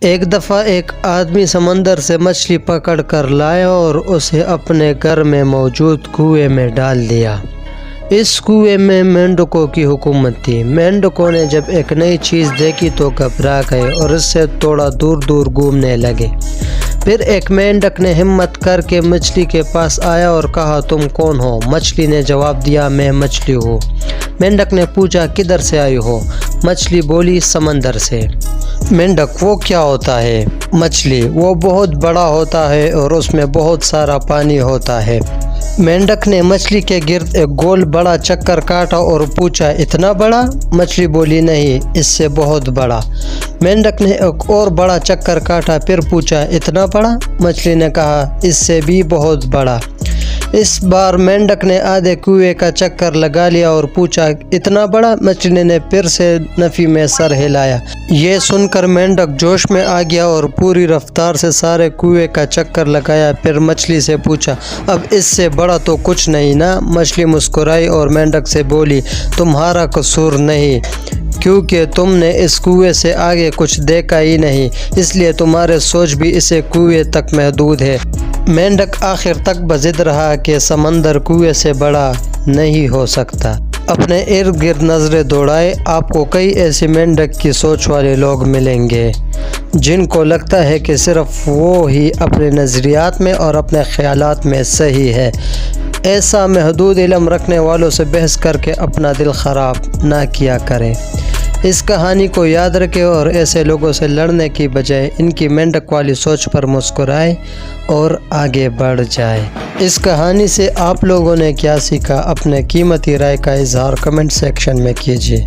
ایک دفعہ ایک آدمی سمندر سے مچھلی پکڑ کر لایا اور اسے اپنے گھر میں موجود کنویں میں ڈال دیا۔ اس کنویں میں مینڈکوں کی حکومت تھی۔ مینڈکوں نے جب ایک نئی چیز دیکھی تو گھبرا گئے اور اس سے تھوڑا دور دور گھومنے لگے۔ پھر ایک مینڈک نے ہمت کر کے مچھلی کے پاس آیا اور کہا، تم کون ہو؟ مچھلی نے جواب دیا، میں مچھلی ہوں۔ مینڈک نے پوچھا، کدھر سے آئی ہو؟ مچھلی بولی، سمندر سے۔ مینڈک، وہ کیا ہوتا ہے؟ مچھلی، وہ بہت بڑا ہوتا ہے اور اس میں بہت سارا پانی ہوتا ہے۔ مینڈک نے مچھلی کے گرد ایک گول بڑا چکر کاٹا اور پوچھا، اتنا بڑا؟ مچھلی بولی، نہیں، اس سے بہت بڑا۔ مینڈک نے ایک اور بڑا چکر کاٹا، پھر پوچھا، اتنا بڑا؟ مچھلی نے کہا، اس سے بھی بہت بڑا۔ اس بار مینڈک نے آدھے کنویں کا چکر لگا لیا اور پوچھا، اتنا بڑا؟ مچھلی نے پھر سے نفی میں سر ہلایا۔ یہ سن کر مینڈک جوش میں آ گیا اور پوری رفتار سے سارے کنویں کا چکر لگایا۔ پھر مچھلی سے پوچھا، اب اس سے بڑا تو کچھ نہیں نا؟ مچھلی مسکرائی اور مینڈک سے بولی، تمہارا قصور نہیں، کیونکہ تم نے اس کنویں سے آگے کچھ دیکھا ہی نہیں، اس لیے تمہارے سوچ بھی اسے کنویں تک محدود ہے۔ مینڈک آخر تک بضد رہا کہ سمندر کنویں سے بڑا نہیں ہو سکتا۔ اپنے ارد گرد نظریں دوڑائے، آپ کو کئی ایسے مینڈک کی سوچ والے لوگ ملیں گے جن کو لگتا ہے کہ صرف وہ ہی اپنے نظریات میں اور اپنے خیالات میں صحیح ہے۔ ایسا محدود علم رکھنے والوں سے بحث کر کے اپنا دل خراب نہ کیا کریں۔ اس کہانی کو یاد رکھیں اور ایسے لوگوں سے لڑنے کی بجائے ان کی مینڈک والی سوچ پر مسکرائیں اور آگے بڑھ جائیں۔ اس کہانی سے آپ لوگوں نے کیا سیکھا؟ اپنے قیمتی رائے کا اظہار کمنٹ سیکشن میں کیجیے۔